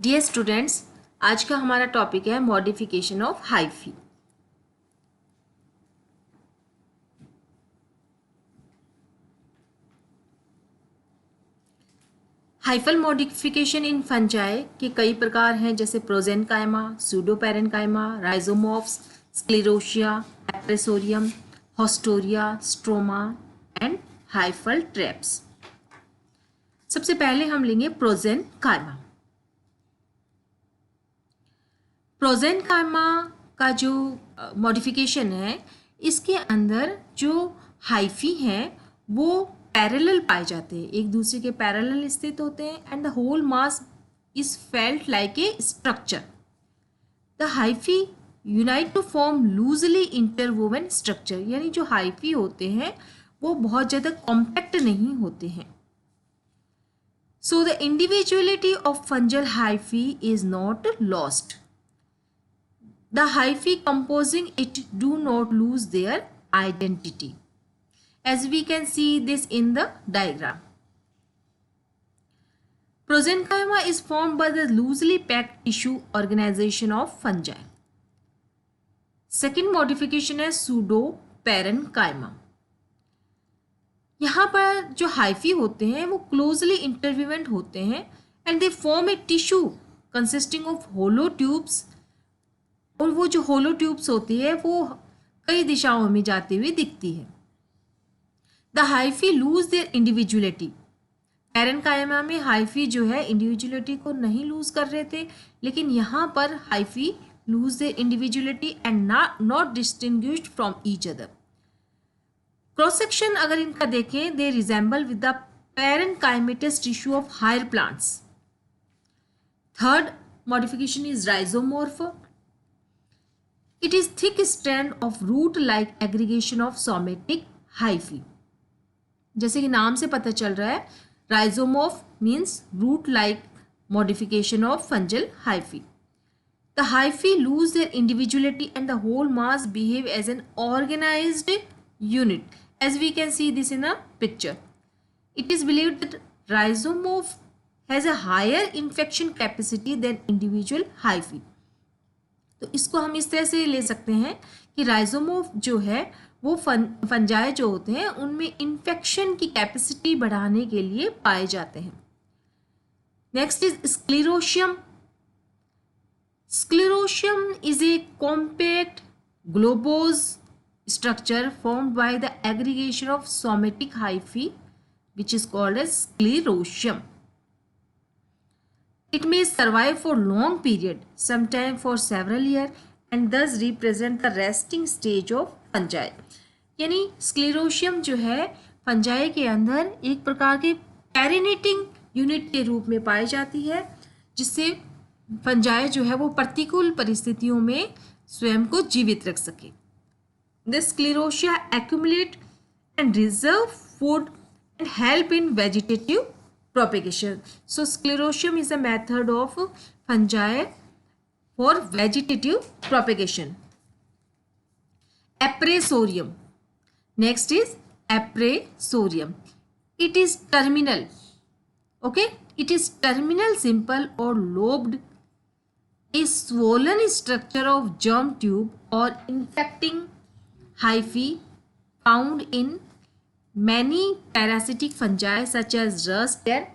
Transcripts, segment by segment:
Dear students, आज का हमारा टॉपिक है modification of hyphae. Hyphal modification in fungi के कई प्रकार हैं, जैसे prosenchyma, pseudoparenchyma, rhizomorphs, sclerotia, appressorium, haustoria, stroma and hyphal traps. सबसे पहले हम लेंगे प्रोजेनकाइमा। प्रोजेनकाइमा का जो मॉडिफिकेशन है, इसके अंदर जो हाइफी हैं वो पैरेलल पाए जाते हैं, एक दूसरे के पैरेलल स्थित होते हैं and the whole mass is felt like a structure. The hyphae unite to form loosely interwoven structure, यानी जो हाइफी होते हैं वो बहुत ज़्यादा कॉम्पैक्ट नहीं होते हैं। So the individuality of fungal hyphae is not lost. The hyphae composing it do not lose their identity, as we can see this in the diagram. Prosenchyma is formed by the loosely packed tissue organization of fungi. Second modification है pseudoparenchyma. यहाँ पर जो hyphae होते हैं वो closely interwoven होते हैं and they form a tissue consisting of hollow tubes, और वो जो होलो ट्यूब्स होती है वो कई दिशाओं में जाती हुई दिखती है। The hyphae lose their individuality. Parenchyma में हाइफी जो है इंडिविजुअलिटी को नहीं लूज कर रहे थे, लेकिन यहाँ पर hyphae lose their individuality and not distinguished from each other. Cross section अगर इनका देखें, they resemble with the parenchymatous tissue of higher plants. Third modification is rhizomorph. It is thick strand of root-like aggregation of somatic hyphae. जैसे कि नाम से पता चल रहा है, rhizomorph means root-like modification of fungal hyphae. The hyphae lose their individuality and the whole mass behave as an organized unit, as we can see this in a picture. It is believed that rhizomorph has a higher infection capacity than individual hyphae. तो इसको हम इस तरह से ले सकते हैं कि राइजोमोर्फ जो है वो फंजाई जो होते हैं उनमें इन्फेक्शन की कैपेसिटी बढ़ाने के लिए पाए जाते हैं। Next is sclerotium. Sclerotium is a compact globose structure formed by the aggregation of somatic hyphae which is called as sclerotium. It may survive for long period, sometimes for several years, and thus represent the resting stage of fungi. यानी स्क्लेरोशियम जो है fungi के अंदर एक प्रकार के पैरिनेटिंग unit के रूप में पाई जाती है, जिससे फंजाई जो है वो प्रतिकूल परिस्थितियों में स्वयं को जीवित रख सके. The sclerotia accumulate and reserve food and help in vegetative propagation. So sclerotium is a method of fungi for vegetative propagation. Appresorium. Next is appresorium. It is terminal. Okay, it is terminal, simple or lobed, a swollen structure of germ tube or infecting hyphae found in many parasitic fungi such as rust and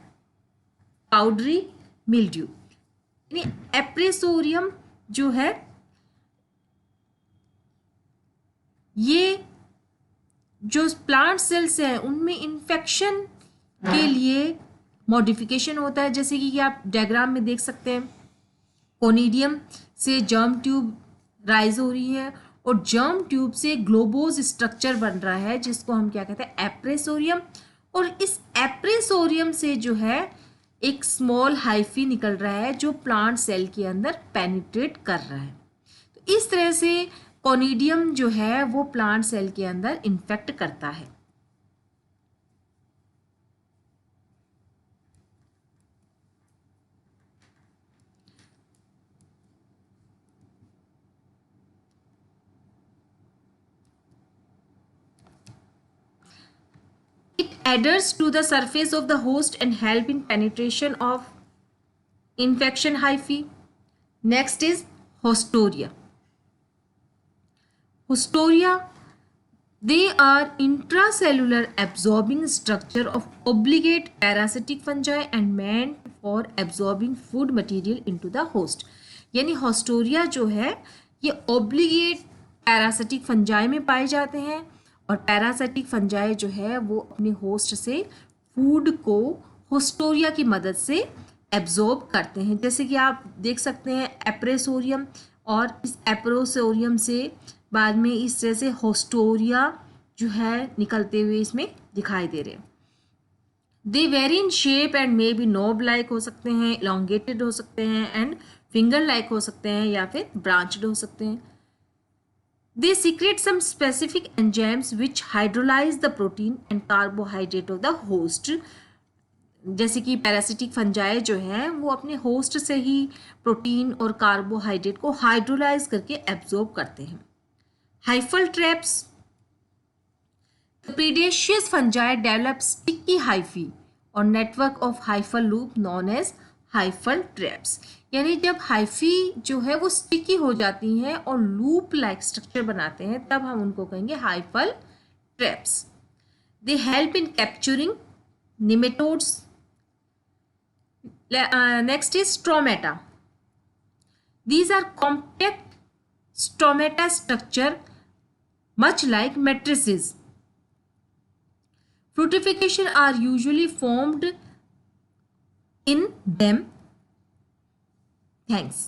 powdery mildew. यानी एप्रेसोरियम जो है ये जो plant cells हैं उनमें infection के लिए modification होता है, जैसे कि आप डायग्राम में देख सकते हैं. कोनिडियम से जर्म ट्यूब राइज हो रही है और जर्म ट्यूब से ग्लोबोज स्ट्रक्चर बन रहा है, जिसको हम क्या कहते हैं, एप्रेसोरियम. और इस एप्रेसोरियम से जो है एक स्मॉल हाइफी निकल रहा है जो प्लांट सेल के अंदर पेनिट्रेट कर रहा है. तो इस तरह से कोनिडियम जो है वो प्लांट सेल के अंदर इन्फेक्ट करता है. It adheres to the surface of the host and help in penetration of infection hyphae. Next is Hostoria. Hostoria, they are intracellular absorbing structure of obligate parasitic fungi and meant for absorbing food material into the host. यानी haustoria जो है ये obligate parasitic fungi में पाए जाते हैं और parasitic fungi जो है वो अपने होस्ट से फूड को होस्टोरिया की मदद से एब्जॉर्ब करते हैं। जैसे कि आप देख सकते हैं एप्रेसोरियम, और इस एप्रोसोरियम से बाद में इस तरह से होस्टोरिया जो है निकलते हुए इसमें दिखाई दे रहे हैं। They vary in shape and may be knob like हो सकते हैं, इलोंगेटेड हो सकते हैं एंड फिंगर लाइक हो सकते हैं या फिर ब्रांचड हो सकते हैं। They secrete some specific enzymes which hydrolyse the protein and carbohydrate of the host. जैसे कि पैरासिटिक फंजाई जो है वो अपने होस्ट से ही प्रोटीन और कार्बोहाइड्रेट को हाइड्रोलाइज करके एब्जॉर्ब करते हैं। Hyphal traps, predaceous fungi develop sticky hyphae और network of hyphal loop known as hyphal traps। यानी जब हाइफी जो है वो स्टिकी हो जाती हैं और लूप लाइक स्ट्रक्चर बनाते हैं तब हम उनको कहेंगे hyphal traps. They help in capturing nematodes. Next is stromata. These are compact stromata structure much like matrices. Fructification are usually formed in them. Thanks.